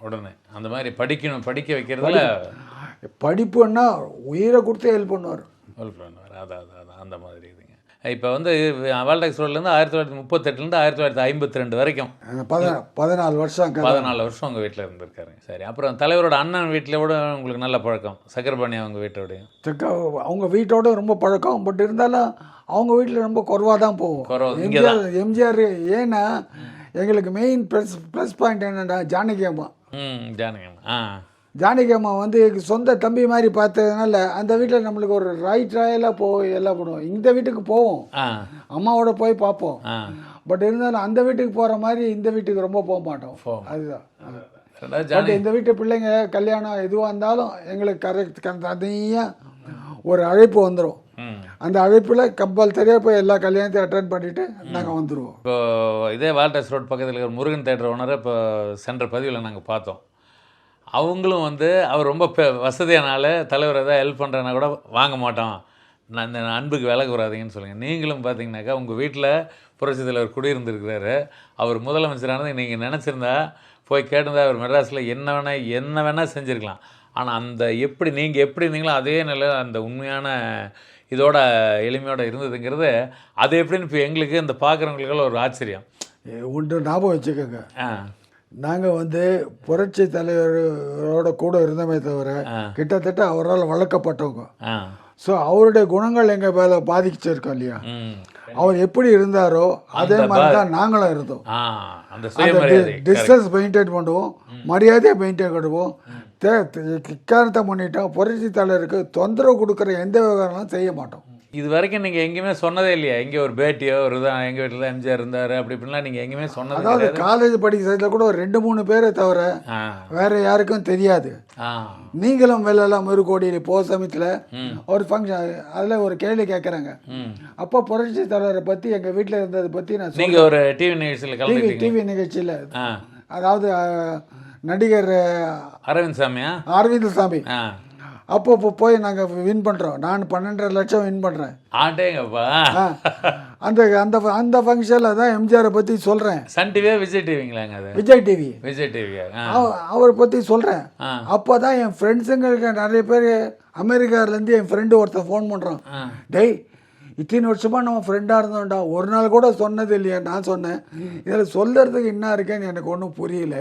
உடனே அந்த மாதிரி படிக்க வைக்கிறதுல படிப்புன்னா உயிரை கொடுத்து ஹெல்ப் பண்ணுவார். அதான் அந்த மாதிரி இதுங்க. இப்போ வந்து வேல்டெக்ஸ் ரோட்லேருந்து 1938 1952 வரைக்கும் 14 வருஷம் 14 வருஷம் உங்கள் வீட்டில் இருந்திருக்காருங்க. சரி, அப்புறம் தலைவரோட அண்ணன் வீட்டில் கூட உங்களுக்கு நல்ல பழக்கம், சக்கரபாணி அவங்க வீட்டோடையும்? அவங்க வீட்டோட ரொம்ப பழக்கம். பட் இருந்தாலும் அவங்க வீட்டில் ரொம்ப குறைவாக தான் போவோம். எம்ஜிஆர் ஏன்னா எங்களுக்கு மெயின் ப்ளஸ் பாயிண்ட் என்னடா ஜானகி அம்மா. ஜானகி அம்மா வந்து சொந்த தம்பி மாதிரி பார்த்ததுனால அந்த வீட்டில் நம்மளுக்கு ஒரு ராயலாக போய் எல்லாம் பண்ணுவோம். இந்த வீட்டுக்கு போவோம், அம்மாவோட போய் பார்ப்போம். பட் இருந்தாலும் அந்த வீட்டுக்கு போகிற மாதிரி இந்த வீட்டுக்கு ரொம்ப போக மாட்டோம். அதுதான். பட் இந்த வீட்டு பிள்ளைங்க கல்யாணம் எதுவாக இருந்தாலும் எங்களுக்கு கரெக்ட் தனியாக ஒரு அழைப்பு வந்துடும். அந்த அழைப்பில் கம்பல்சரியாக போய் எல்லா கல்யாணத்தையும் அட்டன் பண்ணிவிட்டு நாங்கள் வந்துடுவோம். இப்போ இதே வேல்டெக்ஸ் ரோட் பக்கத்தில் இருக்கிற முருகன் தேட்டர் ஓனரை இப்போ சென்ற பதிவில் நாங்கள் பார்த்தோம். அவங்களும் வந்து அவர் ரொம்ப வசதியானால தலைவர் எதாவது ஹெல்ப் பண்ணுறதுனா கூட வாங்க மாட்டோம், நான் இந்த அன்புக்கு விலகு வராதிங்கன்னு சொல்லுங்கள். நீங்களும் பார்த்தீங்கன்னாக்கா உங்கள் வீட்டில் புரட்சி தலைவர் குடியிருந்துருக்கிறாரு. அவர் முதலமைச்சரானது நீங்கள் நினச்சிருந்தா போய் கேட்டிருந்தா அவர் மெட்ராஸில் என்ன வேணால் செஞ்சுருக்கலாம். ஆனால் அந்த நீங்கள் எப்படி இருந்தீங்களோ அதே நிலையில் அந்த உண்மையான இதோட எளிமையோடு இருந்ததுங்கிறது அது எப்படின்னு இப்போ எங்களுக்கு இந்த பார்க்குறவங்களுக்கெல்லாம் ஒரு ஆச்சரியம். ஒன்று ஞாபகம் வச்சுக்கோங்க, நாங்கள் வந்து புரட்சி தலைவரோட கூட இருந்தமே தவிர கிட்டத்தட்ட அவரால் வளர்க்கப்பட்டவங்க. ஸோ அவருடைய குணங்கள் எங்கள் மேலே பாதிச்சிருக்கோம் இல்லையா? அவர் எப்படி இருந்தாரோ அதே மாதிரி தான் நாங்களும் இருந்தோம். டிஸ்டன்ஸ் மெயின்டைன் பண்ணுவோம், மரியாதையை மெயின்டைன் பண்ணுவோம். இக்காரணத்தை பண்ணிட்டோம், புரட்சி தலைவருக்கு தொந்தரவு கொடுக்குற எந்த விவகாரங்களும் செய்ய மாட்டோம். இது வரைக்கும் நீங்கள் எங்கேயுமே சொன்னதே இல்லையா? எங்கே ஒரு பேட்டியோ ஒரு தான் எங்கள் வீட்டில் தான் எம்ஜிஆர் இருந்தார் அப்படி இப்படின்லாம் நீங்கள் எங்கேயுமே சொன்னது? அதாவது காலேஜ் படிக்கிற சைடில் கூட ஒரு 2-3 பேரை தவிர வேறு யாருக்கும் தெரியாது. நீங்களும் வெளிலலாம் முருகோடியில் போகிற சமயத்தில் ஒரு ஃபங்க்ஷன் அதில் ஒரு கேள்வி கேட்குறாங்க. அப்போ புரட்சி தலைவரை பற்றி எங்கள் வீட்டில் இருந்ததை பற்றி நான் நீங்கள் ஒரு டிவி நிகழ்ச்சியில் அதாவது நடிகர் அரவிந்த் சாமி அப்போ போய் நாங்கள் வின் பண்ணுறோம். நான் 12.5 லட்சம் வின் பண்ணுறேன். ஆட்டேங்கப்பா. அந்த அந்த அந்த ஃபங்க்ஷனில் தான் எம்ஜிஆரை பற்றி சொல்கிறேன். சன் டிவியா விஜய் டிவிங்களாங்க? அது விஜய் டிவியா. அவரை பற்றி சொல்கிறேன். அப்போ தான் என் ஃப்ரெண்ட்ஸுங்களுக்கு நிறைய பேர் அமெரிக்காவிலேருந்து என் ஃப்ரெண்டு ஒருத்தர் ஃபோன் பண்ணுறான். டேய், இத்தனை வருஷமாக நம்ம ஃப்ரெண்டாக இருந்தோம்டா, ஒரு நாள் கூட சொன்னது இல்லையா? நான் சொன்னேன், இதில் சொல்கிறதுக்கு என்ன இருக்கேன்னு எனக்கு ஒன்றும் புரியல.